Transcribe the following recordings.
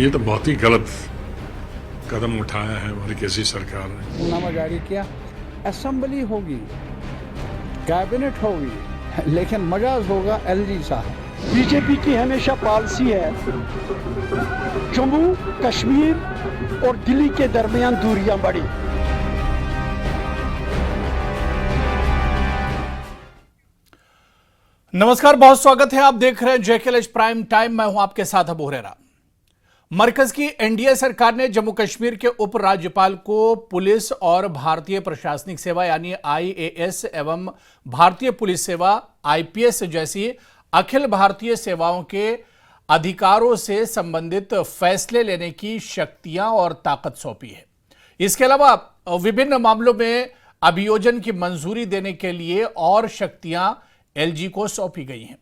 ये तो बहुत ही गलत कदम उठाया है मरकजी सरकार ने। नामा जारी किया, असेंबली होगी, कैबिनेट होगी, लेकिन मजाज होगा एलजी साहब। बीजेपी की हमेशा पॉलिसी है जम्मू कश्मीर और दिल्ली के दरमियान दूरियां बढ़ी। नमस्कार, बहुत स्वागत है। आप देख रहे हैं जेकेएलएच प्राइम टाइम। मैं हूं आपके साथ अबू हुरैरा। मरकज की एनडीए सरकार ने जम्मू कश्मीर के उपराज्यपाल को पुलिस और भारतीय प्रशासनिक सेवा यानी आईएएस एवं भारतीय पुलिस सेवा आईपीएस जैसी अखिल भारतीय सेवाओं के अधिकारों से संबंधित फैसले लेने की शक्तियां और ताकत सौंपी है। इसके अलावा विभिन्न मामलों में अभियोजन की मंजूरी देने के लिए और शक्तियां एलजी को सौंपी गई हैं।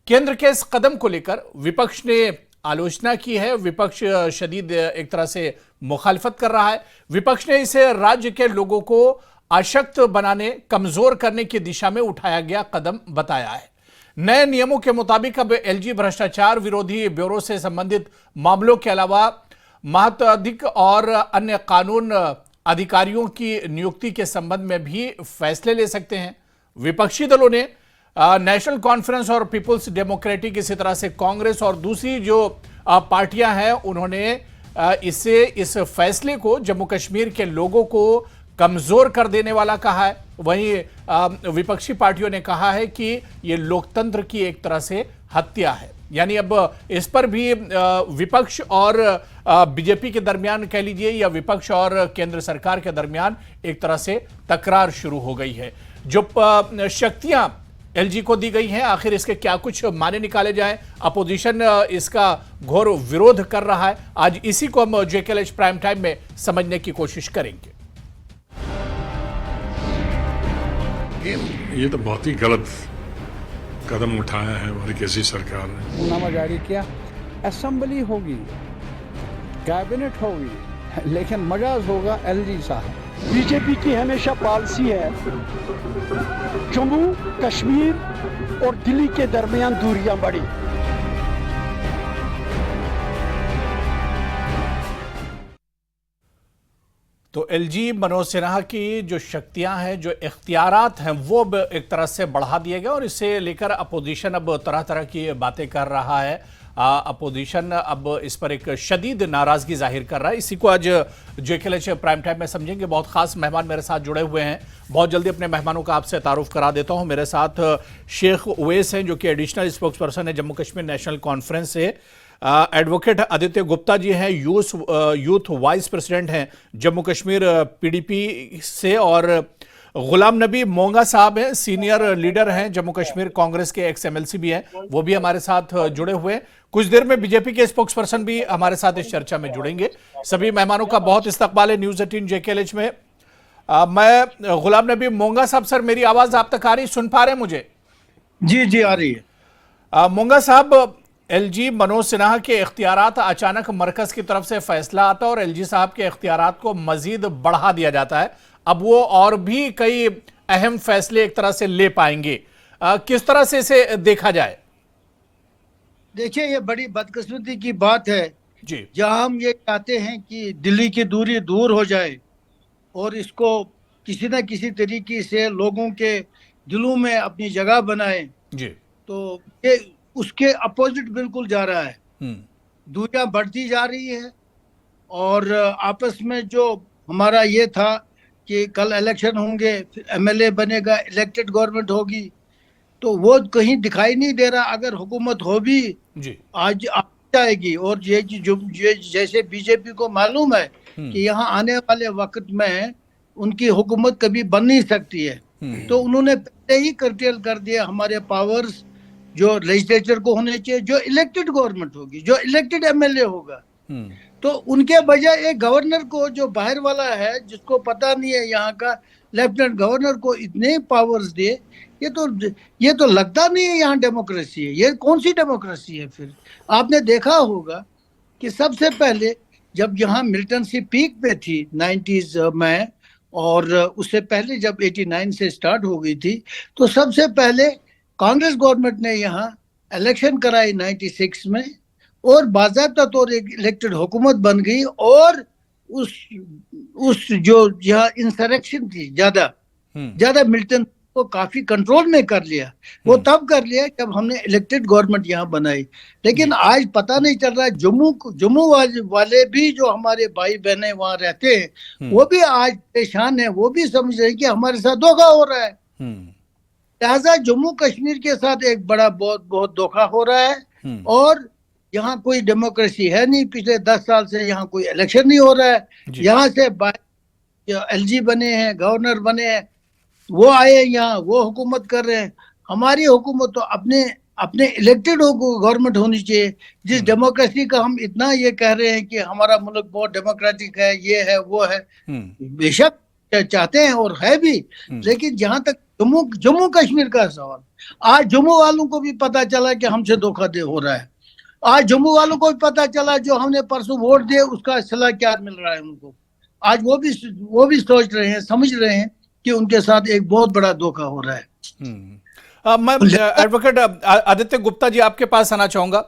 केंद्र के इस कदम को लेकर विपक्ष ने आलोचना की है। विपक्ष शदीद एक तरह से मुखालफत कर रहा है। विपक्ष ने इसे राज्य के लोगों को अशक्त बनाने, कमजोर करने की दिशा में उठाया गया कदम बताया है। नए नियमों के मुताबिक अब एलजी भ्रष्टाचार विरोधी ब्यूरो से संबंधित मामलों के अलावा महत्वाधिक और अन्य कानून अधिकारियों की नियुक्ति के संबंध में भी फैसले ले सकते हैं। विपक्षी दलों ने नेशनल कॉन्फ्रेंस और पीपुल्स डेमोक्रेटिक, इसी तरह से कांग्रेस और दूसरी जो पार्टियां हैं, उन्होंने इस फैसले को जम्मू कश्मीर के लोगों को कमजोर कर देने वाला कहा है। वहीं विपक्षी पार्टियों ने कहा है कि यह लोकतंत्र की एक तरह से हत्या है। यानी अब इस पर भी विपक्ष और बीजेपी के दरमियान कह लीजिए या विपक्ष और केंद्र सरकार के दरमियान एक तरह से तकरार शुरू हो गई है। जो शक्तियां एलजी को दी गई हैं, आखिर इसके क्या कुछ माने निकाले जाएं? अपोजिशन इसका घोर विरोध कर रहा है। आज इसी को हम जेकेएलएच प्राइम टाइम में समझने की कोशिश करेंगे। ये तो बहुत ही गलत कदम उठाया है मरकजी सरकार ने। नामा जारी किया, असेंबली होगी, कैबिनेट होगी, लेकिन मजाज होगा एलजी साहब। बीजेपी की हमेशा पॉलिसी है जम्मू कश्मीर और दिल्ली के दरमियान दूरियां बढ़ी। तो एलजी मनोज सिन्हा की जो शक्तियां हैं, जो इख्तियारात हैं, वो एक तरह से बढ़ा दिए गए और इसे लेकर अपोजिशन अब तरह तरह की बातें कर रहा है। अपोजिशन अब इस पर एक शदीद नाराजगी जाहिर कर रहा है। इसी को आज जेकेएलएच प्राइम टाइम में समझेंगे। बहुत खास मेहमान मेरे साथ जुड़े हुए हैं। बहुत जल्दी अपने मेहमानों का आपसे तारुफ करा देता हूं। मेरे साथ शेख उवैस हैं, जो कि एडिशनल स्पोक्स पर्सन है जम्मू कश्मीर नेशनल कॉन्फ्रेंस से। एडवोकेट आदित्य गुप्ता जी हैं, यूथ वाइस प्रेसिडेंट हैं जम्मू कश्मीर पीडीपी से। और गुलाम नबी मोंगा साहब हैं, सीनियर लीडर हैं जम्मू कश्मीर कांग्रेस के, एक्स एमएलसी भी हैं, वो भी हमारे साथ जुड़े हुए हैं। कुछ देर में बीजेपी के स्पोक्स पर्सन भी हमारे साथ इस चर्चा में जुड़ेंगे। सभी मेहमानों का बहुत इस्तकबाल है न्यूज 18 जेकेएलएच में। मैं गुलाम नबी मोंगा साहब, सर मेरी आवाज आप तक आ रही, सुन पा रहे हैं मुझे? जी आ रही है। मोंगा साहब, एलजी मनोज सिन्हा के इख्तियारात अचानक मरकज की तरफ से फैसला आता है और एलजी साहब के इख्तियारात को मजीद बढ़ा दिया जाता है। अब वो और भी कई अहम फैसले एक तरह से ले पाएंगे। किस तरह से इसे देखा जाए? देखिए, ये बड़ी बदकिस्मती की बात है जी, जहां हम ये चाहते हैं कि दिल्ली की दूरी दूर हो जाए और इसको किसी न किसी तरीके से लोगों के दिलों में अपनी जगह बनाए, जी, तो ये उसके अपोजिट बिल्कुल जा रहा है। दूरियां बढ़ती जा रही है और आपस में जो हमारा ये था कि कल इलेक्शन होंगे, फिर एमएलए बनेगा, इलेक्टेड गवर्नमेंट होगी, तो वो कहीं दिखाई नहीं दे रहा। अगर हुकूमत हो भी जी, आज आ जाएगी और ये जैसे बीजेपी को मालूम है कि यहाँ आने वाले वक्त में उनकी हुकूमत कभी बन नहीं सकती है, तो उन्होंने पहले ही कर्टेल कर दिया हमारे पावर्स जो लेजिस्लेचर को होने चाहिए, जो इलेक्टेड गवर्नमेंट होगी, जो इलेक्टेड एमएलए होगा। तो उनके बजाय एक गवर्नर को जो बाहर वाला है, जिसको पता नहीं है यहाँ का, लेफ्टिनेंट गवर्नर को इतने पावर्स दे, ये तो लगता नहीं है यहाँ डेमोक्रेसी है। ये कौन सी डेमोक्रेसी है? फिर आपने देखा होगा कि सबसे पहले जब यहाँ मिलिटेंसी पीक पे थी 90s में, और उससे पहले जब 89 से स्टार्ट हो गई थी, तो सबसे पहले कांग्रेस गवर्नमेंट ने यहाँ इलेक्शन कराई 96 में, और बाज़ाब्ता तौर एक इलेक्टेड हुकूमत बन गई, और उस जो जहाँ इंसरेक्शन थी ज्यादा मिलिटेंट को काफी कंट्रोल में कर लिया। वो तब कर लिया जब हमने इलेक्टेड गवर्नमेंट यहाँ बनाई। लेकिन आज पता नहीं चल रहा, जम्मू वाले भी जो हमारे भाई बहने वहां रहते हैं वो भी आज परेशान है, वो भी समझ रहे हैं कि हमारे साथ धोखा हो रहा है। लिहाजा जम्मू कश्मीर के साथ एक बड़ा बहुत धोखा हो रहा है, और यहाँ कोई डेमोक्रेसी है नहीं। पिछले 10 साल से यहाँ कोई इलेक्शन नहीं हो रहा है। यहाँ से एलजी बने हैं, गवर्नर बने हैं, वो आए यहाँ, वो हुकूमत कर रहे हैं। हमारी हुकूमत तो अपने इलेक्टेड गवर्नमेंट होनी चाहिए। जिस डेमोक्रेसी का हम इतना ये कह रहे हैं कि हमारा मुल्क बहुत डेमोक्रेटिक है, ये है वो है, बेशक चाहते हैं और है भी, लेकिन जहां तक जम्मू कश्मीर का सवाल, आज जम्मू वालों को भी पता चला कि हमसे धोखा हो रहा है। आज जम्मू वालों को भी पता चला जो हमने परसों वोट दिए उसका सिला क्या मिल रहा है उनको। आज वो भी सोच रहे हैं, समझ रहे हैं कि उनके साथ एक बहुत बड़ा धोखा हो रहा है। मैं एडवोकेट आदित्य गुप्ता जी आपके पास आना चाहूंगा।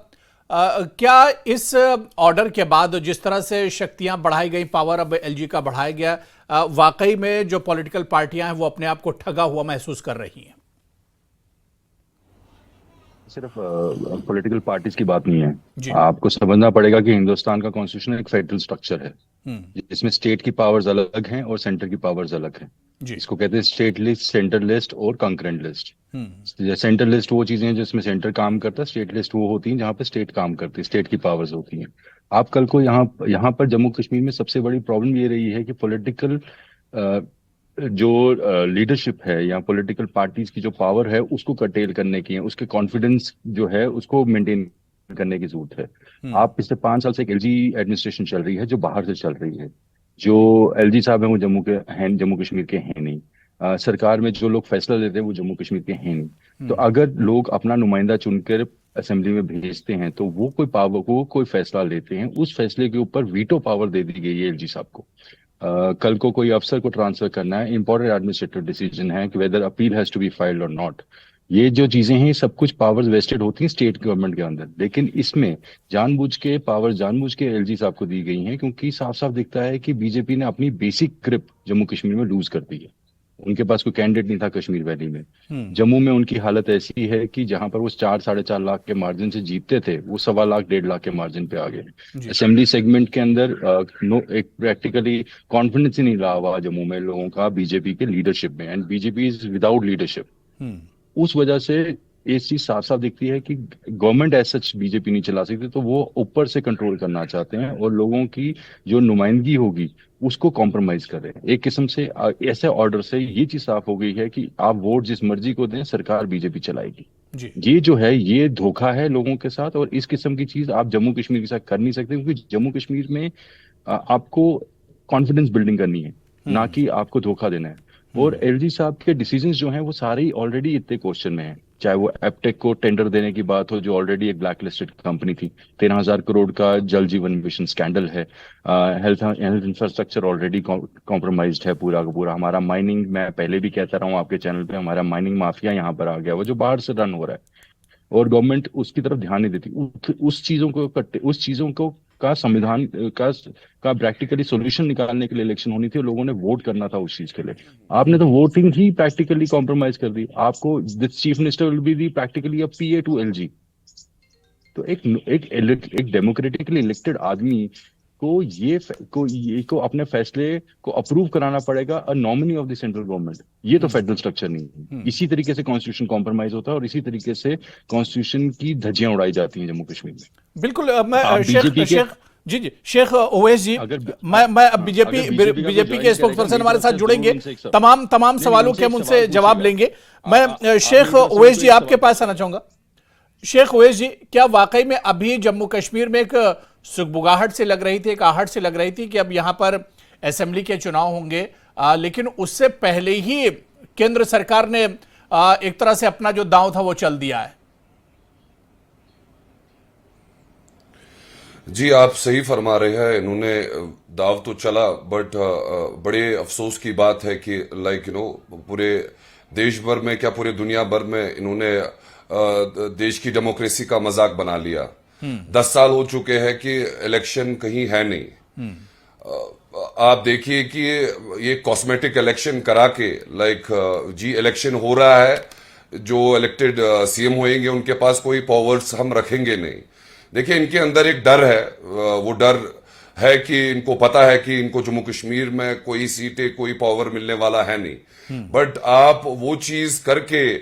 क्या इस ऑर्डर के बाद जिस तरह से शक्तियां बढ़ाई गई, पावर अब एलजी का बढ़ाया गया, वाकई में जो पॉलिटिकल पार्टियां हैं वो अपने आप को ठगा हुआ महसूस कर रही हैं? सिर्फ पॉलिटिकल पार्टीज की बात नहीं है, आपको समझना पड़ेगा कि हिंदुस्तान का कॉन्स्टिट्यूशन एक फेडरल स्ट्रक्चर है जिसमें स्टेट की पावर्स अलग हैं और सेंटर की पावर्स अलग हैं। इसको कहते हैं स्टेट लिस्ट, सेंटर लिस्ट और कंकरेंट लिस्ट। सेंटर लिस्ट वो चीजें हैं जिसमें सेंटर काम करता है, स्टेट लिस्ट वो होती है जहाँ पे स्टेट काम करती है, स्टेट की पावर्स होती हैं। आप कल को यहाँ पर जम्मू कश्मीर में सबसे बड़ी प्रॉब्लम ये रही है कि पॉलिटिकल जो लीडरशिप है या पॉलिटिकल पार्टीज की जो पावर है उसको कर्टेल करने की है, उसके कॉन्फिडेंस जो है उसको मेंटेन करने की जरूरत है। आप पिछले 5 साल से एक एलजी एडमिनिस्ट्रेशन चल रही है जो बाहर से चल रही है। जो एलजी साहब है वो जम्मू कश्मीर के हैं नहीं। सरकार में जो लोग फैसला लेते हैं वो जम्मू कश्मीर के हैं नहीं। तो अगर लोग अपना नुमाइंदा चुनकर असेंबली में भेजते हैं तो वो कोई फैसला लेते हैं, उस फैसले के ऊपर वीटो पावर दे दी गई है एलजी साहब को। कल को कोई अफसर को ट्रांसफर करना है, इंपॉर्टेंट एडमिनिस्ट्रेटिव डिसीजन है कि whether appeal has to be filed और नॉट। ये जो चीजें हैं सब कुछ पावर्स वेस्टेड होती हैं स्टेट गवर्नमेंट के अंदर, लेकिन इसमें जानबूझ के एलजी साहब को दी गई हैं क्योंकि साफ साफ दिखता है कि बीजेपी ने अपनी बेसिक ग्रिप जम्मू कश्मीर में लूज कर दी है। उनके पास कोई कैंडिडेट नहीं था कश्मीर वैली में। जम्मू में उनकी हालत ऐसी है कि जहां पर वो 4-4.5 लाख के मार्जिन से जीतते थे वो 1.25 लाख 1.5 लाख के मार्जिन पे आ गए। असेंबली सेगमेंट के अंदर एक प्रैक्टिकली कॉन्फिडेंस ही नहीं रहा हुआ जम्मू में लोगों का बीजेपी के लीडरशिप में, and BJP is without leadership. उस वजह से एक चीज साफ साफ दिखती है कि गवर्नमेंट एज सच बीजेपी नहीं चला सकती, तो वो ऊपर से कंट्रोल करना चाहते हैं और लोगों की जो नुमाइंदगी होगी उसको कॉम्प्रोमाइज कर रहे हैं। एक किस्म से ऐसे ऑर्डर से ये चीज साफ हो गई है कि आप वोट जिस मर्जी को दें, सरकार बीजेपी चलाएगी। ये जो है ये धोखा है लोगों के साथ, और इस किस्म की चीज आप जम्मू कश्मीर के साथ कर नहीं सकते क्योंकि जम्मू कश्मीर में आपको कॉन्फिडेंस बिल्डिंग करनी है, ना कि आपको धोखा देना है। और एलजी साहब के डिसीजंस जो हैं वो सारे ऑलरेडी इतने क्वेश्चन में हैं, चाहे वो एपटेक को टेंडर देने की बात हो जो ऑलरेडी एक ब्लैक लिस्टेड कंपनी थी, 13,000 करोड़ का जल जीवन मिशन स्कैंडल है, हेल्थ इंफ्रास्ट्रक्चर ऑलरेडी कॉम्प्रोमाइज्ड है पूरा का पूरा। हमारा माइनिंग, मैं पहले भी कहता रहा हूँ आपके चैनल पे, हमारा माइनिंग माफिया यहाँ पर आ गया वो जो बाहर से रन हो रहा है और गवर्नमेंट उसकी तरफ ध्यान नहीं देती। उस चीजों को का संविधान का प्रैक्टिकली सॉल्यूशन निकालने के लिए इलेक्शन होनी थी और लोगों ने वोट करना था उस चीज के लिए। आपने तो वोटिंग ही प्रैक्टिकली कॉम्प्रोमाइज कर दी। आपको this chief minister will be the practically a PA to LG. तो एक डेमोक्रेटिकली इलेक्टेड आदमी को अपने फैसले को अप्रूव कराना पड़ेगा, a nominee of the central government. ये तो फेडरल स्ट्रक्चर नहीं है। इसी तरीके से कॉन्स्टिट्यूशन कॉम्प्रोमाइज होता है और इसी तरीके से कॉन्स्टिट्यूशन की धज्जियां उड़ाई जाती हैं जम्मू कश्मीर में। बिल्कुल। मैं शेख ओवैस जी, मैं अब बीजेपी के स्पोक्सपर्सन हमारे साथ जुड़ेंगे, तमाम सवालों के हम उनसे जवाब लेंगे। मैं शेख ओवैस जी आपके पास आना चाहूंगा। शेख ओवैस जी, क्या वाकई में अभी जम्मू कश्मीर में एक सुगबुगाहट से लग रही थी, एक आहट से लग रही थी कि अब यहां पर असेंबली के चुनाव होंगे, लेकिन उससे पहले ही केंद्र सरकार ने एक तरह से अपना जो दांव था वो चल दिया है? जी, आप सही फरमा रहे हैं, इन्होंने दाव तो चला, बट बड़े अफसोस की बात है कि पूरे देश भर में, क्या पूरे दुनिया भर में इन्होंने देश की डेमोक्रेसी का मजाक बना लिया। 10 साल हो चुके हैं कि इलेक्शन कहीं है नहीं। आप देखिए कि ये कॉस्मेटिक इलेक्शन करा के जी इलेक्शन हो रहा है, जो इलेक्टेड सीएम होंगे उनके पास कोई पावर्स हम रखेंगे नहीं। देखिए इनके अंदर एक डर है, वो डर है कि इनको पता है कि इनको जम्मू कश्मीर में कोई सीटें कोई पावर मिलने वाला है नहीं। बट आप वो चीज करके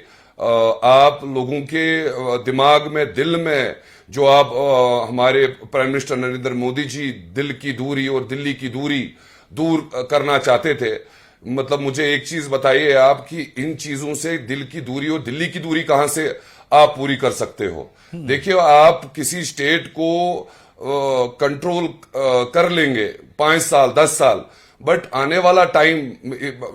आप लोगों के दिमाग में, दिल में जो आप हमारे प्राइम मिनिस्टर नरेंद्र मोदी जी दिल की दूरी और दिल्ली की दूरी दूर करना चाहते थे। मतलब मुझे एक चीज बताइए आप कि इन चीजों से दिल की दूरी और दिल्ली की दूरी कहां से आप पूरी कर सकते हो? देखिए आप किसी स्टेट को कंट्रोल कर लेंगे 5 साल 10 साल, बट आने वाला time,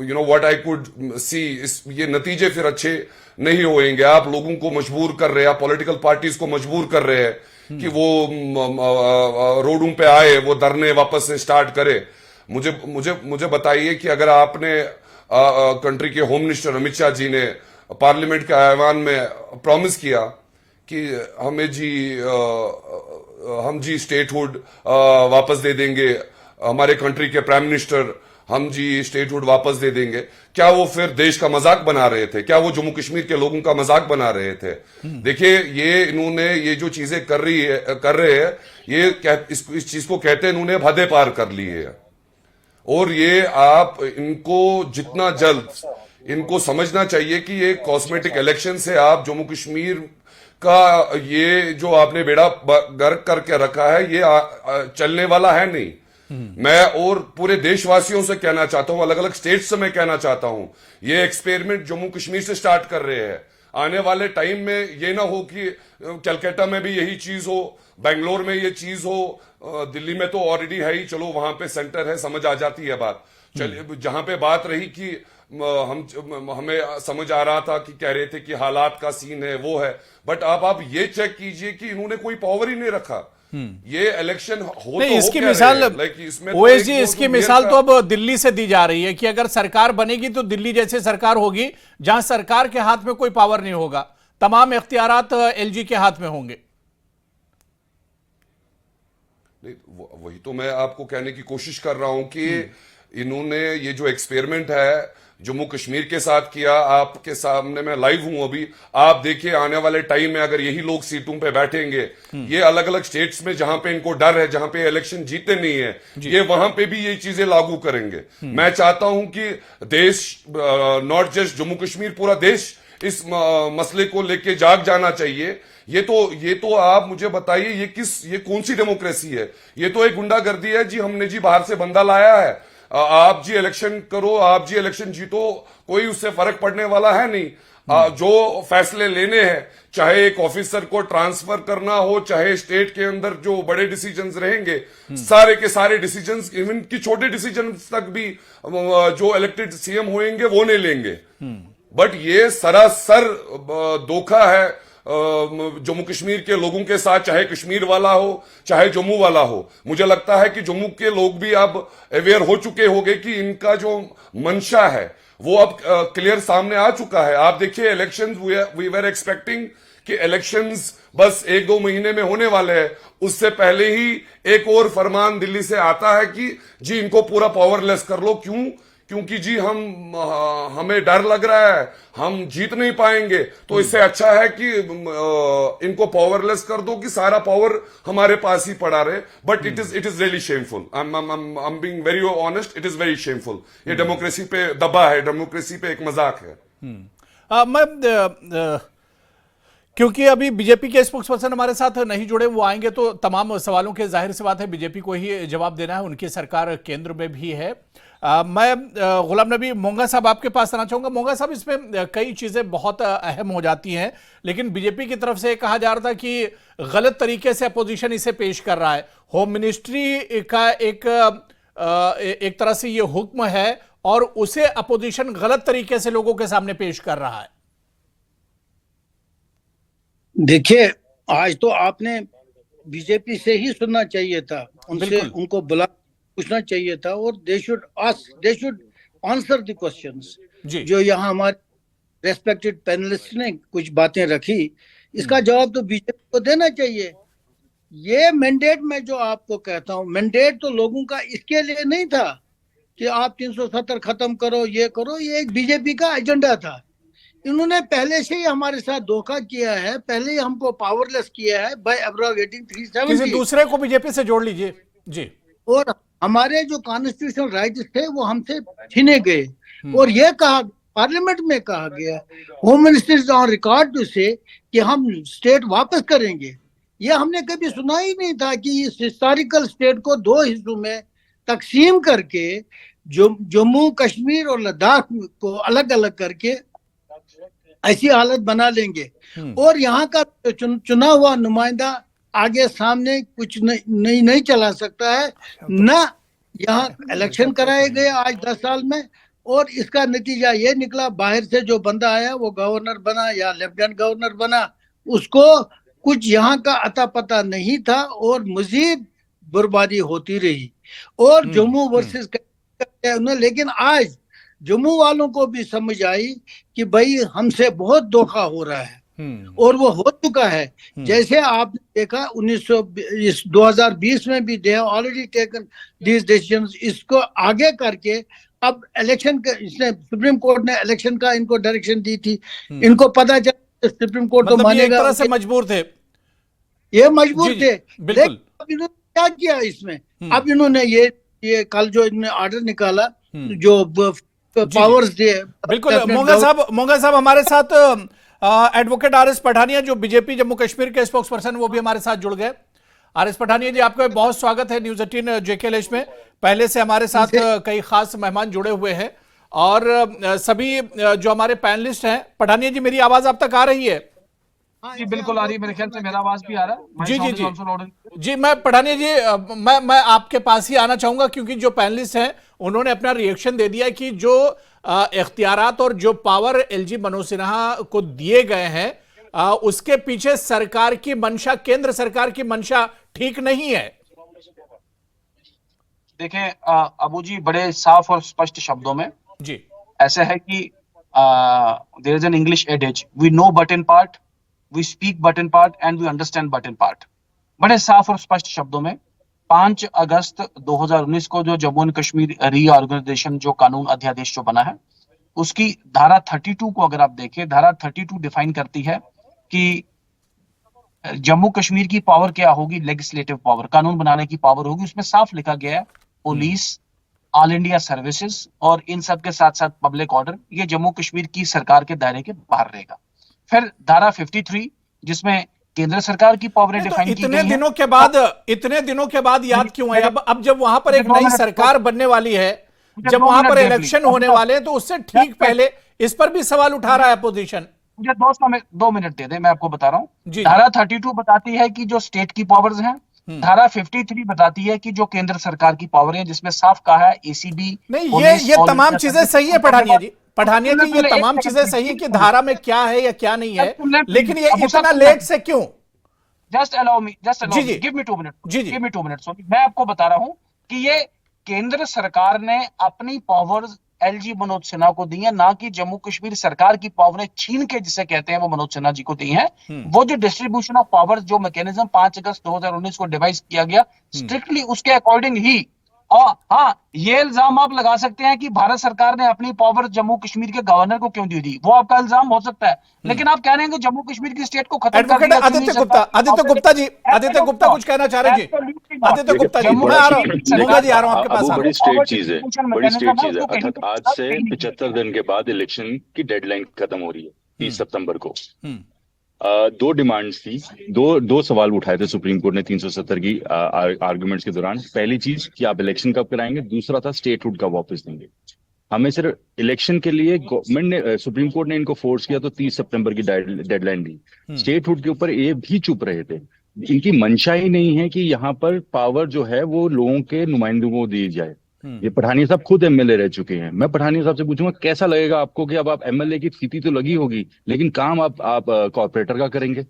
you know what I could see, ये नतीजे फिर अच्छे नहीं होंगे। आप लोगों को मजबूर कर रहे हैं, आप पॉलिटिकल पार्टीज को मजबूर कर रहे हैं कि वो रोडों पे आए, वो धरने वापस से स्टार्ट करे। मुझे बताइए कि अगर आपने कंट्री के होम मिनिस्टर अमित शाह जी ने पार्लियामेंट के ऐवान में प्रॉमिस किया कि हम जी स्टेटहुड वापस दे देंगे, हमारे कंट्री के प्राइम मिनिस्टर हम जी स्टेटहुड वापस दे देंगे, क्या वो फिर देश का मजाक बना रहे थे? क्या वो जम्मू कश्मीर के लोगों का मजाक बना रहे थे? देखिए इन्होंने ये जो चीजें कर रहे हैं, इस चीज को कहते हैं इन्होंने हदें पार कर ली है। और ये आप इनको जितना जल्द इनको समझना चाहिए कि ये कॉस्मेटिक इलेक्शन से आप जम्मू कश्मीर का ये जो आपने बेड़ा गर्क करके रखा है, ये चलने वाला है नहीं। मैं और पूरे देशवासियों से कहना चाहता हूं, अलग अलग स्टेट्स से मैं कहना चाहता हूं, ये एक्सपेरिमेंट जम्मू कश्मीर से स्टार्ट कर रहे हैं। आने वाले टाइम में ये ना हो कि कलकत्ता में भी यही चीज हो, बेंगलोर में ये चीज हो, दिल्ली में तो ऑलरेडी है ही, चलो वहां पे सेंटर है, समझ आ जाती है बात। चलिए जहां पे बात रही कि हमें समझ आ रहा था कि कह रहे थे कि हालात का सीन है, वो है, बट आप ये चेक कीजिए कि इन्होंने कोई पावर ही नहीं रखा। ये इलेक्शन हो नहीं, तो इसकी हो मिसाल इसमें ओएस जी, इसकी मिसाल तो अब दिल्ली से दी जा रही है कि अगर सरकार बनेगी तो दिल्ली जैसी सरकार होगी जहां सरकार के हाथ में कोई पावर नहीं होगा, तमाम इख्तियारात एलजी के हाथ में होंगे। वही तो मैं आपको कहने की कोशिश कर रहा हूं कि इन्होंने ये जो एक्सपेरिमेंट है जम्मू कश्मीर के साथ किया, आपके सामने मैं लाइव हूं अभी, आप देखिए आने वाले टाइम में अगर यही लोग सीटों पे बैठेंगे, ये अलग अलग स्टेट्स में जहां पे इनको डर है, जहां पे इलेक्शन जीते नहीं है, ये वहां पे भी ये चीजें लागू करेंगे। मैं चाहता हूं कि देश, नॉट जस्ट जम्मू कश्मीर, पूरा देश इस मसले को लेके जाग जाना चाहिए। ये तो आप मुझे बताइए ये कौन सी डेमोक्रेसी है? ये तो एक गुंडागर्दी है जी। हमने जी बाहर से बंदा लाया है, आप जी इलेक्शन करो, आप जी इलेक्शन जीतो, कोई उससे फर्क पड़ने वाला है नहीं। जो फैसले लेने हैं, चाहे एक ऑफिसर को ट्रांसफर करना हो, चाहे स्टेट के अंदर जो बड़े डिसीजंस रहेंगे, सारे के सारे डिसीजंस, इवन की छोटे डिसीजंस तक भी जो इलेक्टेड सीएम होंगे वो नहीं लेंगे। बट ये सरासर धोखा है जम्मू कश्मीर के लोगों के साथ, चाहे कश्मीर वाला हो चाहे जम्मू वाला हो। मुझे लगता है कि जम्मू के लोग भी अब अवेयर हो चुके होंगे कि इनका जो मंशा है वो अब क्लियर सामने आ चुका है। आप देखिए इलेक्शंस, वी वर एक्सपेक्टिंग कि इलेक्शंस बस 1-2 महीने में होने वाले हैं, उससे पहले ही एक और फरमान दिल्ली से आता है कि जी इनको पूरा पावरलेस कर लो। क्योंकि जी हमें डर लग रहा है, हम जीत नहीं पाएंगे, तो इससे अच्छा है कि इनको पावरलेस कर दो कि सारा पावर हमारे पास ही पड़ा रहे। But it is really shameful. I am being very honest, it is very shameful. ये डेमोक्रेसी पे दबा है, डेमोक्रेसी पे एक मजाक है। क्योंकि अभी बीजेपी के स्पोक्सपर्सन हमारे साथ नहीं जुड़े, वो आएंगे तो तमाम सवालों के जाहिर सी बात है बीजेपी को ही जवाब देना है, उनकी सरकार केंद्र में भी है। मैं गुलाम नबी मोंगा साहब आपके पास आना चाहूंगा। मोंगा साहब, इसमें कई चीजें बहुत अहम हो जाती हैं, लेकिन बीजेपी की तरफ से कहा जा रहा था कि गलत तरीके से अपोजिशन इसे पेश कर रहा है। होम मिनिस्ट्री का एक तरह से ये हुक्म है और उसे अपोजिशन गलत तरीके से लोगों के सामने पेश कर रहा है। देखिए, आज तो आपने बीजेपी से ही सुनना चाहिए था, उनसे उनको बुला पूछना चाहिए था, और they should answer the questions. जो यहाँ हमारे रेस्पेक्टेड पैनलिस्ट ने कुछ बातें रखी, इसका जवाब तो बीजेपी को देना चाहिए। ये मैंडेट में जो आपको कहता हूँ, मैंडेट तो लोगों का इसके लिए नहीं था कि आप 370 खत्म करो, ये करो, ये एक बीजेपी का एजेंडा था। इन्होंने पहले से ही हमारे साथ धोखा किया है, पहले ही हमको पावरलेस किया है बाय एब्रोगेटिंग 370। किसी दूसरे को बीजेपी से जोड़ लीजिए जी। और हमारे जो कॉन्स्टिट्यूशनल राइट्स थे वो हमसे छीने गए, और ये कहा पार्लियामेंट में कहा गया, home minister is on record to say कि हम स्टेट वापस करेंगे। ये हमने कभी सुना ही नहीं था कि इस हिस्टोरिकल स्टेट को दो हिस्सों में तकसीम करके जम्मू कश्मीर और लद्दाख को अलग अलग करके ऐसी हालत बना लेंगे, और यहाँ का चुना हुआ नुमाइंदा आगे सामने कुछ नहीं चला सकता है ना। यहाँ इलेक्शन कराए गए आज 10 साल में, और इसका नतीजा ये निकला, बाहर से जो बंदा आया वो गवर्नर बना या लेफ्टिनेंट गवर्नर बना, उसको कुछ यहाँ का अता पता नहीं था, और मजीद बर्बादी होती रही। और जम्मू वर्सेस लेकिन आज जम्मू वालों को भी समझ आई कि भाई हमसे बहुत धोखा हो रहा है, और वो हो चुका है। जैसे आपने देखा 2020 में भी they already taken these decisions, इसको आगे करके अब इलेक्शन का इसने सुप्रीम कोर्ट ने इलेक्शन का इनको डायरेक्शन दी थी, इनको पता चला सुप्रीम कोर्ट तो मानेगा, एक तरह से मजबूर थे, ये मजबूर थे। बिल्कुल। अब इन्होंने क्या किया इसमें, अब इन्होंने ये कल जो इन्होंने ऑर्डर निकाला जो पावर्स दिए, बिल्कुल। मोंगा साहब हमारे साथ एडवोकेट आर एस पठानिया जो बीजेपी जम्मू कश्मीर के स्पोक्स पर्सन, वो भी हमारे साथ जुड़ गए। आर एस पठानिया जी, आपका बहुत स्वागत है न्यूज 18 JKLH में। पहले से हमारे साथ कई खास मेहमान जुड़े हुए हैं, और सभी जो हमारे पैनलिस्ट हैं। पठानिया जी, मेरी आवाज आप तक आ रही है? जी बिल्कुल आ रही है, मेरे ख्याल से मेरा आवाज भी आ रहा है। जी जी जी जी। मैं पठानिया जी, मैं आपके पास ही आना चाहूंगा, क्योंकि जो पैनलिस्ट हैं उन्होंने अपना रिएक्शन दे दिया कि जो इख्तियारात और जो पावर LG मनोज सिन्हा को दिए गए हैं, उसके पीछे सरकार की मंशा, केंद्र सरकार की मंशा ठीक नहीं है। देखें अबू जी, बड़े साफ और स्पष्ट शब्दों में जी ऐसे है कि there is an English adage, we know but in part, we speak but in part and we understand but in part. बड़े साफ और स्पष्ट शब्दों में 5 अगस्त 2019 को जो जम्मू एंड कश्मीर रीऑर्गेनाइजेशन जो कानून अध्यादेश जो बना है, उसकी धारा 32 को अगर आप देखें, धारा 32 डिफाइन करती है कि जम्मू कश्मीर की पावर क्या होगी, लेजिस्लेटिव पावर, कानून बनाने की पावर होगी। उसमें साफ लिखा गया है पुलिस, ऑल इंडिया सर्विसेज और इन सब के साथ साथ पब्लिक ऑर्डर, ये जम्मू कश्मीर की सरकार के दायरे के बाहर रहेगा। फिर धारा 53 जिसमें केंद्र सरकार की पावर डिफाइन की गई है। इतने दिनों के बाद याद क्यों है? अब जब वहां पर एक नई सरकार बनने वाली है, जब वहां पर इलेक्शन होने वाले हैं, तो उससे ठीक पहले इस पर भी सवाल उठा रहा है अपोजिशन। मुझे 2 मिनट दे दे, मैं आपको बता रहा हूँ। धारा 32 बताती है कि जो स्टेट की पावर्स हैं, धारा 53 बताती है कि जो केंद्र सरकार की पावर है, जिसमें साफ कहा है ACB। नहीं, ये तमाम चीजें सही है पठानिया जी, ये तमाम चीजें सही है कि धारा में क्या है या क्या नहीं है, लेकिन ये इतना लेट से क्यों? Just allow me, give me 2 minute, give me 2 minute. मैं आपको बता रहा हूं कि ये केंद्र सरकार ने अपनी पावर्स LG मनोज सिन्हा को दी है, ना कि जम्मू कश्मीर सरकार की पावर छीन के, जिसे कहते हैं, वो मनोज सिन्हा जी को दी है। वो जो डिस्ट्रीब्यूशन ऑफ पावर्स जो मैकेनिज्म 5 अगस्त 2019 को डिवाइस किया गया, स्ट्रिक्टली उसके अकॉर्डिंग ही। और हाँ, ये इल्जाम आप लगा सकते हैं कि भारत सरकार ने अपनी पावर जम्मू कश्मीर के गवर्नर को क्यों दी, वो आपका इल्जाम हो सकता है, लेकिन आप कह रहे हैं कि जम्मू कश्मीर की स्टेट को खत्म कर दिया। आदित्य गुप्ता कुछ कहना चाह रहे जी। आदित्य गुप्ता जी, मैं आ रहा हूं आपके पास। बड़ी स्ट्रेट चीज है, बड़ी स्ट्रेट चीज है। अर्थात आज से 75 दिन के बाद इलेक्शन की डेडलाइन खत्म हो रही है 30 सितंबर को। 2 डिमांड्स थी, दो सवाल उठाए थे सुप्रीम कोर्ट ने 370 की आर्गुमेंट्स के दौरान। पहली चीज कि आप इलेक्शन कब कराएंगे, दूसरा था स्टेटहुड कब वापस देंगे। हमें सिर्फ इलेक्शन के लिए गवर्नमेंट ने, सुप्रीम कोर्ट ने इनको फोर्स किया तो 30 सितंबर की डेडलाइन दी। स्टेटहुड के ऊपर ये भी चुप रहे थे। इनकी मंशा ही नहीं है कि यहाँ पर पावर जो है वो लोगों के नुमाइंदों को दी जाए। ये पठानिया साहब खुद MLA रह चुके हैं। मैं पठानिया साहब से पूछूंगा कैसा लगेगा आपको कि अब आप MLA की स्थिति तो लगी होगी, लेकिन काम आप कॉर्पोरेटर का करेंगे।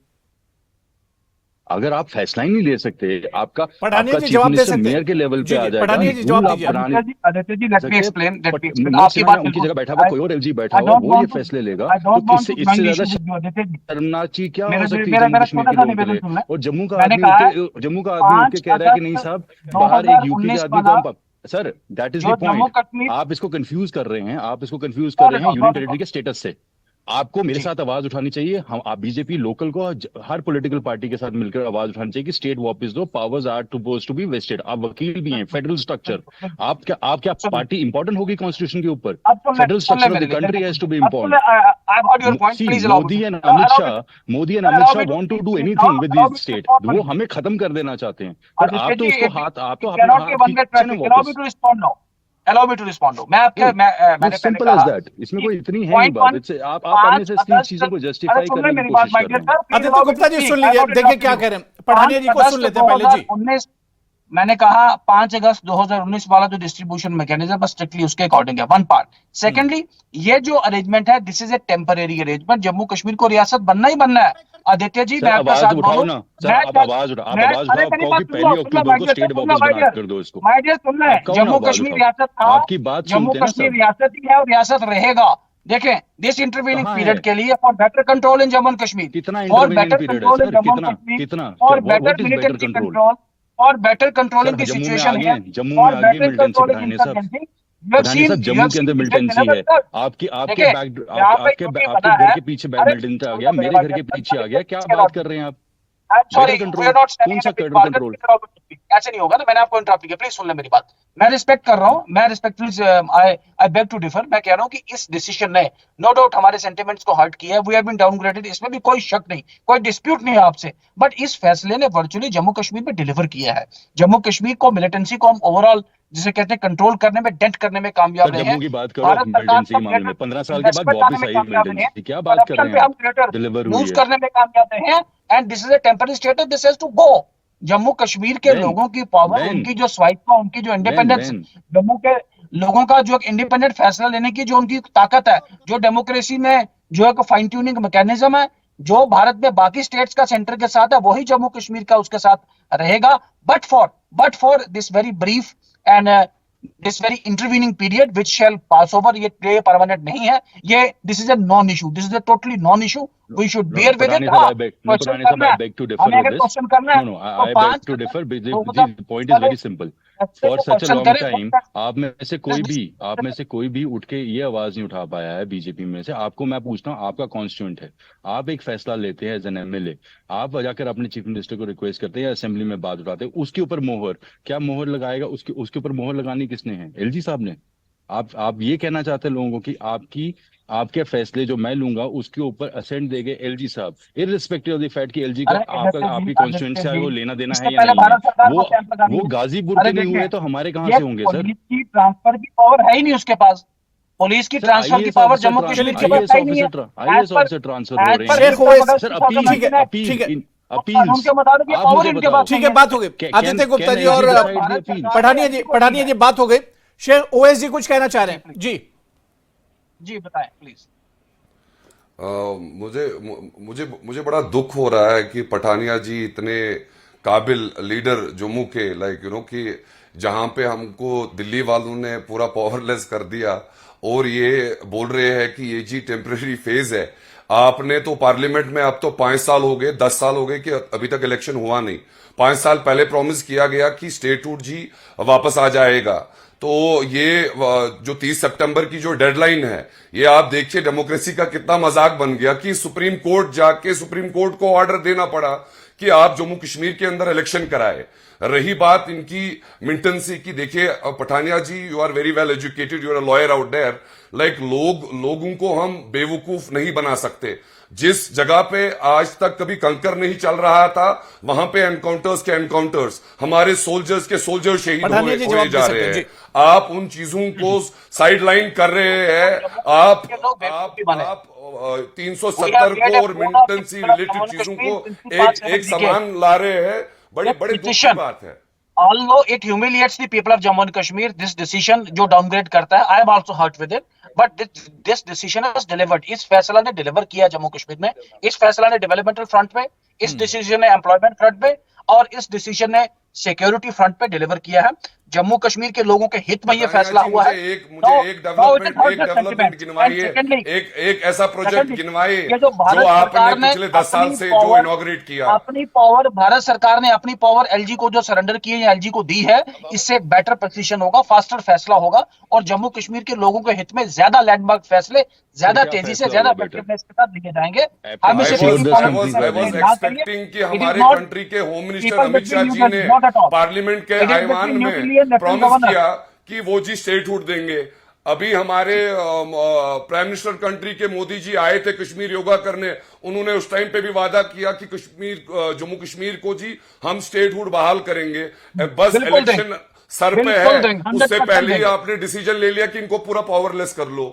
अगर आप फैसला ही नहीं ले सकते, आपका पठानिया जी चीफ जवाब दे मिनिस्टर सकते हैं। मेयर के लेवल पे जी, आ जाएगा, पठानिया जी रूल जवाब आप दीजिए। बनाने Aditya ji, let me explain, let me explain. आपकी आपकी बात उनकी बिल्कुल- जगह बैठा हुआ कोई और एलजी बैठा I हुआ, don't वो ये want to- फैसले लेगा, I don't तो want to इससे join ज्यादा issue with you, Aditya ji. शर्मनाक चीज क्या हो मेरा सकती है मेरा जम्मू कश्मीर छोटा के सा लोगों के निवेदन लिए? सुन लें. और जम्मू का मैंने आदमी कहा उठ के जम्मू का आदमी उठ के कह रहा है कि नहीं साहब, बाहर एक यूपी के आदमी को हम, सर दैट इज जो द जम्मू पॉइंट। कश्मीर आप इसको कंफ्यूज कर रहे हैं, आप इसको कंफ्यूज कर रहे हैं यूनियन टेरिटरी के स्टेटस से। आपको मेरे साथ आवाज उठानी चाहिए, हम आप बीजेपी लोकल को हर पॉलिटिकल पार्टी के साथ मिलकर आवाज उठानी चाहिए कि स्टेट वापस दो, powers are supposed to be vested. आप वकील भी हैं, फेडरल स्ट्रक्चर, आप क्या पार्टी इंपॉर्टेंट होगी कॉन्स्टिट्यूशन के ऊपर? Federal structure of the country has to be important. Modi and Amit Shah want to do anything with this state, वो हमें खत्म कर देना चाहते हैं, पर आप तो उसको हाथ, आप तो अपने हाथ खींचे ना वापस। Allow me to respond now. मैं आपके मैंने सिंपल एज दैट, इसमें कोई इतनी है नहीं बात। इससे आप अपने से इस चीजों को जस्टिफाई करने की कोशिश कर रहे हैं। आदित्य गुप्ता जी सुन लीजिए, देखिए क्या कह रहे हैं, पठानिया जी को सुन लेते हैं पहले जी। 19 मैंने कहा 5 अगस्त 2019 वाला जो डिस्ट्रीब्यूशन मैकेनिज्म बस स्ट्रिक्टली उसके अकॉर्डिंग है, वन पार्ट। सेकेंडली, ये जो अरेंजमेंट है this is a temporary arrangement, Jammu Kashmir को रियासत बनना ही बनना है। आदित्य जी, मैं आपका साथ उठाओ ना सर, आप आवाज उठाओ, कहो कि पहली अक्टूबर को स्टेट वापस बना कर दो इसको। माय डियर सुन रहे हैं, जम्मू कश्मीर रियासत था, आपकी बात जम्मू सुनते हैं ना कश्मीर सर। रियासत ही है और रियासत रहेगा। देखें, दिस इंटरवीनिंग कहाँ पीरियड है? के लिए फॉर बेटर कंट्रोल इन जम्मू कश्मीर, कितना फॉर इंटरवेनिंग बेटर पीरियड है कंट्रोल इन सर? जम्मू कितना कश्मीर, कितना for what better is better militancy control? Control और बेटर कंट्रोलिंग की जम्मू में सिचुएशन आ है, गए, जम्मू में और आ गई बेटर मिलिटेंसी कंट्रोलिंग पठानिया साहब। इंसर्जेंसी। पठानिया साहब, जम्मू के अंदर मिलिटेंसी है, आपके देखिए, आपके घर के पीछे मिलिटेंसी आ गया, मेरे घर के पीछे आ गया, क्या बात कर रहे हैं आप? Sorry, control, we are not कौन सा control? ऐसे नहीं होगा ना, मैंने आपको इंटरप्ट किया, प्लीज सुन ले मेरी बात। मैं रिस्पेक्ट कर रहा हूं, मैं respectfully I beg to differ. मैं कह रहा हूं कि इस डिसीजन ने नो डाउट हमारे सेंटिमेंट्स को हर्ट किया है, वी हैव बीन डाउनग्रेडेड, इसमें भी कोई शक नहीं, कोई डिस्प्यूट नहीं है आपसे, बट इस फैसले ने वर्चुअली जम्मू कश्मीर में डिलीवर किया है। जम्मू कश्मीर को, मिलिटेंसी को हम ओवरऑल जिसे कहते हैं कंट्रोल करने में, डेंट करने में कामयाब रहे हैं। जम्मू की बात करो, मिलिटेंसी के मामले में 15 साल के बाद वापस आई मिलिटेंसी, क्या बात कर रहे हैं? डिलीवर हुई यूज है। करने में कामयाब रहे हैं, and this is a temporary status, this has to go. Jammu Kashmir के लोगों की पावर, उनकी जो स्वायत्ता, उनकी जो इंडिपेंडेंस, जम्मू के लोगों का जो इंडिपेंडेंट फैसला लेने की जो उनकी ताकत है, जो डेमोक्रेसी में जो एक फाइन ट्यूनिंग मैकेनिज्म है, जो भारत में बाकी स्टेट्स का सेंटर के साथ है, वही जम्मू कश्मीर का उसके साथ रहेगा। But for this very brief and this very intervening period which shall pass over, ये परमानेंट नहीं है, ये this is a non issue, this is a totally non issue, we should bear with it. Question करना है, I beg to differ with this. The point is very simple. For such a long time, आप में से कोई भी उठ के ये आवाज नहीं उठा पाया है बीजेपी में से। आपको मैं पूछता हूँ, आपका कॉन्स्टिट्यूएंट है, आप एक फैसला लेते हैं एज एन एमएलए, आप जाकर अपने चीफ मिनिस्टर को रिक्वेस्ट करते हैं या असेंबली में बात उठाते हैं, उसके ऊपर मोहर, क्या मोहर लगाएगा? उसके ऊपर मोहर लगानी किसने है? एलजी साहब ने। आप ये कहना चाहते हैं लोगों को कि आपके फैसले जो मैं लूंगा उसके ऊपर असेंट देंगे एलजी साहब, इररिस्पेक्टिव ऑफ द फैक्ट कि एलजी का आपकी कॉन्स्टिट्यूएंसी से वो लेना देना है या नहीं है। वो गाजीपुर के नहीं हुए तो हमारे कहां से होंगे सर? पुलिस की ट्रांसफर की पावर है ही नहीं उसके पास, पुलिस की ट्रांसफर की पावर जम्मू कश्मीर के पास नहीं है। आईएएस ऑफिसर ट्रांसफर हो रहे हैं सर, अपील ठीक है, बात हो गई। आदित्य गुप्ता जी और पठानिया जी बात हो गई। शेख ओएस जी कुछ कहना चाह रहे हैं? जी बताएं प्लीज। मुझे बड़ा दुख हो रहा है कि पठानिया जी इतने काबिल लीडर जम्मू के, कि जहां पे हमको दिल्ली वालों ने पूरा पावरलेस कर दिया और ये बोल रहे हैं कि ये जी टेम्परेरी फेज है। आपने तो पार्लियामेंट में अब तो 5 साल हो गए, 10 साल हो गए कि अभी तक इलेक्शन हुआ नहीं। 5 साल पहले प्रॉमिस किया गया कि स्टेटहुड जी वापस आ जाएगा। तो ये जो 30 सितंबर की जो डेडलाइन है, ये आप देखिए डेमोक्रेसी का कितना मजाक बन गया कि सुप्रीम कोर्ट जाके सुप्रीम कोर्ट को ऑर्डर देना पड़ा कि आप जम्मू कश्मीर के अंदर इलेक्शन कराए। रही बात इनकी मिलिटेंसी की, देखिए Pathania ji, you are very well educated, you are a lawyer out there. लोगों को हम बेवकूफ नहीं बना सकते। जिस जगह पे आज तक कभी कंकर नहीं चल रहा था, वहां पे एनकाउंटर्स के एनकाउंटर्स, हमारे सोल्जर्स के सोल्जर शहीद होए जा रहे हैं। आप उन चीजों को साइडलाइन कर रहे हैं। आप 370 को और मिलिटेंसी रिलेटेड चीजों को एक समान ला रहे हैं। बड़ी दुख की बात है। although it humiliates the people of Jammu and Kashmir, this decision जो downgrade करता है, I am also hurt with it, but this decision has delivered. इस फैसला ने deliver किया जम्मू कश्मीर में, इस फैसला ने developmental front पे, इस decision ने employment front पे, और इस decision ने security front पे deliver किया है। जम्मू कश्मीर के लोगों के हित में ये फैसला हुआ है। मुझे एक डेवलपमेंट गिनवाइए, एक ऐसा प्रोजेक्ट गिनवाइए जो आपने पिछले 10 साल से जो इनॉग्रेट किया। अपनी पावर, भारत सरकार ने अपनी पावर एलजी को जो सरेंडर की है, एलजी को दी है, इससे बेटर प्रेसिशन होगा, फास्टर फैसला होगा, और जम्मू कश्मीर के लोगों के हित में ज्यादा लैंडमार्क फैसले ज्यादा तेजी से, ज्यादा इफेक्टिवनेस के साथ लिए जाएंगे। हम इसे एक्सपेक्टिंग कि हमारे कंट्री के होम मिनिस्टर अमित शाह जी ने पार्लियामेंट के ऐवान में प्रॉमिस किया कि वो जी स्टेटहुड देंगे। अभी हमारे प्राइम मिनिस्टर कंट्री के मोदी जी आए थे कश्मीर योगा करने, उन्होंने उस टाइम पे भी वादा किया कि जम्मू कश्मीर को जी हम स्टेटहुड बहाल करेंगे। बस इलेक्शन सर पे है, उससे पहले ही आपने डिसीजन ले लिया कि इनको पूरा पावरलेस कर लो।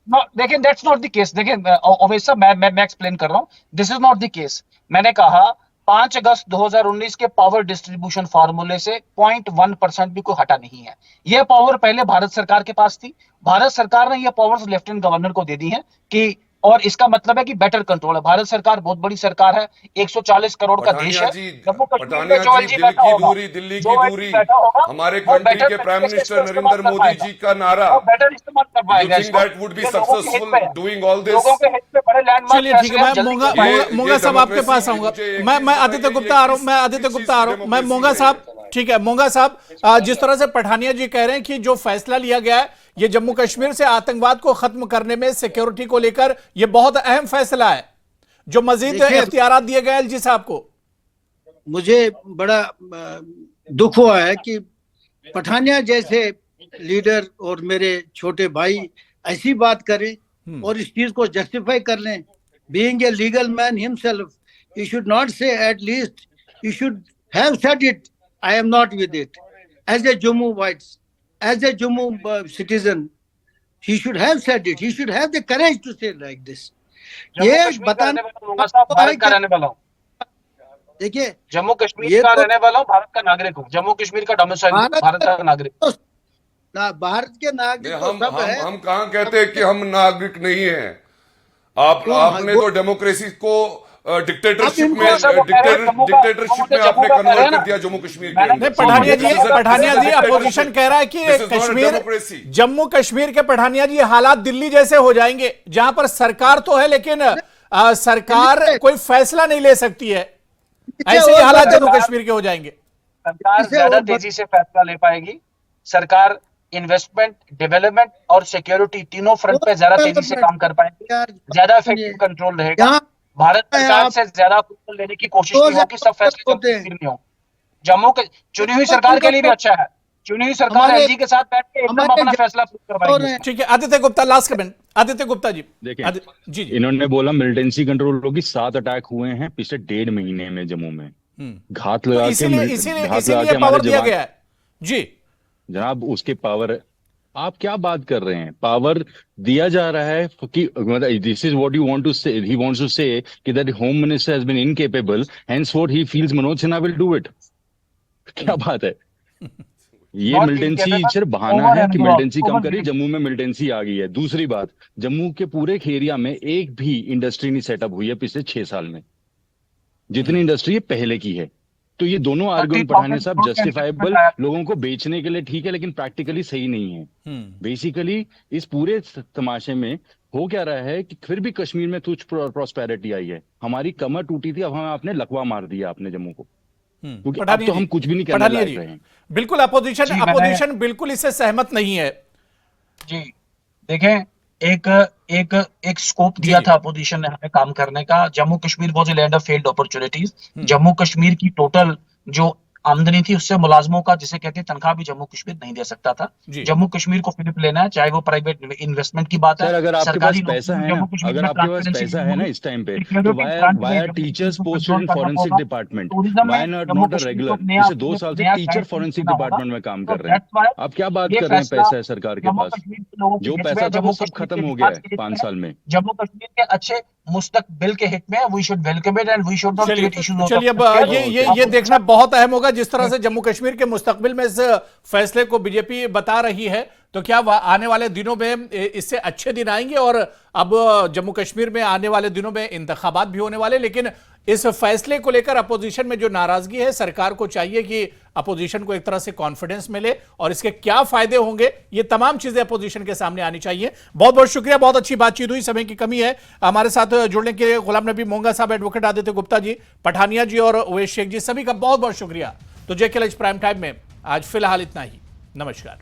देखिए, दैट्स नॉट द केस। देखिए ओवैसी, मैं एक्सप्लेन कर रहा हूं, this is not the case. मैंने कहा 5 अगस्त 2019 के पावर डिस्ट्रीब्यूशन फार्मूले से 0.1% भी कोई हटा नहीं है। यह पावर पहले भारत सरकार के पास थी, भारत सरकार ने यह पावर्स लेफ्टिनेंट गवर्नर को दे दी है कि, और इसका मतलब है कि बेटर कंट्रोल है। भारत सरकार बहुत बड़ी सरकार है, 1140 करोड़ का देश है। जम्मू कश्मीर में जो एलजी बैठा होगा, दिल्ली की दूरी, हमारे कंट्री के प्राइम मिनिस्टर नरेंद्र मोदी जी का नारा, बेटर इस्तेमाल कर पाएगा। That would be successful doing all this. लोगों के हित में बड़े लैंडमार्क। चलिए ठीक है, मैं मोंगा साहब आपके पास आऊंगा। मैं आदित्य गुप्ता आ रहा हूं, मैं मोंगा साहब, ठीक है मोंगा साहब, जिस तरह से पठानिया जी कह रहे हैं कि जो फैसला लिया गया है ये जम्मू कश्मीर से आतंकवाद को खत्म करने में, सिक्योरिटी को लेकर ये बहुत अहम फैसला है, जो मजीद इख्तियारात दिए गए एलजी साहब को। मुझे बड़ा दुख हुआ है कि पठानिया जैसे लीडर और मेरे छोटे भाई ऐसी बात करें और इस चीज को जस्टिफाई कर लें। Being a legal man himself, he should not say, at least he should have said it, I am not with it. As a Jammu-Whites, as a Jammu citizen, he should have said it. He should have the courage to say like this. ये बताना, भारत का रहने वाला हूँ, देखिए जम्मू कश्मीर का रहने वाला हूँ, भारत का नागरिक हूँ, जम्मू कश्मीर का डोमिसाइल, भारत का नागरिक। भारत के नागरिक हम कहाँ कहते हैं कि हम नागरिक नहीं हैं। आपने तो डेमोक्रेसी को डिक्टेटरशिप में आपने कन्वर्ट कर दिया जम्मू कश्मीर के। पठानिया जी अपोजिशन कह रहा है कि कश्मीर, जम्मू कश्मीर के पठानिया जी हालात दिल्ली जैसे हो जाएंगे, जहां पर सरकार तो है लेकिन सरकार कोई फैसला नहीं ले सकती है, ऐसे ही हालात जम्मू कश्मीर के हो जाएंगे। सरकार ज्यादा तेजी से फैसला ले पाएगी। सरकार इन्वेस्टमेंट, डेवलपमेंट और सिक्योरिटी तीनों फ्रंट पे ज्यादा तेजी से काम कर पाएंगे, ज्यादा इफेक्टिव कंट्रोल रहेगा। भारत सरकार से ज्यादा कंट्रोल लेने की कोशिश नहीं होगी, सब फैसले नहीं हो। जम्मू के चुनी हुई सरकार के लिए भी अच्छा है, चुनी हुई सरकार एलजी के साथ बैठ के एकदम अपना फैसला करवाएगी। ठीक है, आदित्य गुप्ता लास्ट कमेंट। आदित्य गुप्ता जी देखिए, जी इन्होंने बोला मिलिटेंसी कंट्रोल होगी, 7 अटैक हुए हैं पिछले 1.5 महीने में जम्मू में, घात लगा के, इसीलिए पावर दिया गया है जी जनाब। उसके पावर, आप क्या बात कर रहे हैं? पावर दिया जा रहा है कि this is what you want to say, he wants to say कि that home minister has been incapable, henceforth he feels Manoj Sinha will do it. क्या बात है? ये मिलिटेंसी सिर्फ बहाना है कि मिलिटेंसी कम करिए। जम्मू में मिलिटेंसी आ गई है। दूसरी बात, जम्मू के पूरे एरिया में एक भी इंडस्ट्री नहीं सेटअप हुई है पिछले 6 साल में। जितनी इंडस्ट्री है पहले की है। तो ये दोनों आर्गुमेंट पठानिया साहब जस्टिफाइबल, लोगों को बेचने के लिए ठीक है, लेकिन प्रैक्टिकली सही नहीं है। बेसिकली इस पूरे तमाशे में हो क्या रहा है कि फिर भी कश्मीर में तुच्छ प्रॉस्पेरिटी आई है। हमारी कमर टूटी थी, अब हमें आपने लकवा मार दिया आपने जम्मू को, क्योंकि अब तो हम कुछ भी नहीं कहने लायक रहे हैं। बिल्कुल अपोजिशन बिल्कुल इससे सहमत नहीं है जी। देखें, एक स्कोप दिया था अपोजिशन ने हमें काम करने का। Jammu Kashmir was a land of failed opportunities. Jammu Kashmir की टोटल जो आमदनी थी उससे मुलाजमों का, जिसे कहते हैं तनख्वाह, भी जम्मू कश्मीर नहीं दे सकता था। जम्मू कश्मीर को फिलिप लेना है, चाहे वो प्राइवेट इन्वेस्टमेंट की बात है। अगर आपके पास पैसा है ना, अगर आपके पास पैसा है ना इस टाइम पे, तो via teachers posted in forensic department, why not a regular? पिछले 2 साल से टीचर फॉरेंसिक डिपार्टमेंट में काम कर रहे हैं। आप क्या बात कर रहे हैं? पैसा है सरकार के पास, जो पैसा था वो सब खत्म हो गया है 5 साल में। जम्मू कश्मीर के अच्छे मुस्तकबिल के हित में, we should welcome it and we should not create issues. चलिए अब ये देखना बहुत अहम होगा जिस तरह से जम्मू कश्मीर के मुस्तकबिल में इस फैसले को बीजेपी बता रही है, तो क्या आने वाले दिनों में इससे अच्छे दिन आएंगे? और अब जम्मू कश्मीर में आने वाले दिनों में इंतखाबात भी होने वाले, लेकिन इस फैसले को लेकर अपोजिशन में जो नाराजगी है, सरकार को चाहिए कि अपोजिशन को एक तरह से कॉन्फिडेंस मिले और इसके क्या फायदे होंगे, ये तमाम चीजें अपोजिशन के सामने आनी चाहिए। बहुत बहुत शुक्रिया, बहुत अच्छी बातचीत हुई। समय की कमी है, हमारे साथ जुड़ने के लिए गुलाम नबी मोंगा साहब, एडवोकेट आदित्य गुप्ता जी, पठानिया जी और उवैस शेख जी, सभी का बहुत बहुत शुक्रिया। तो जेकेएलएच प्राइम टाइम में आज फिलहाल इतना ही। नमस्कार।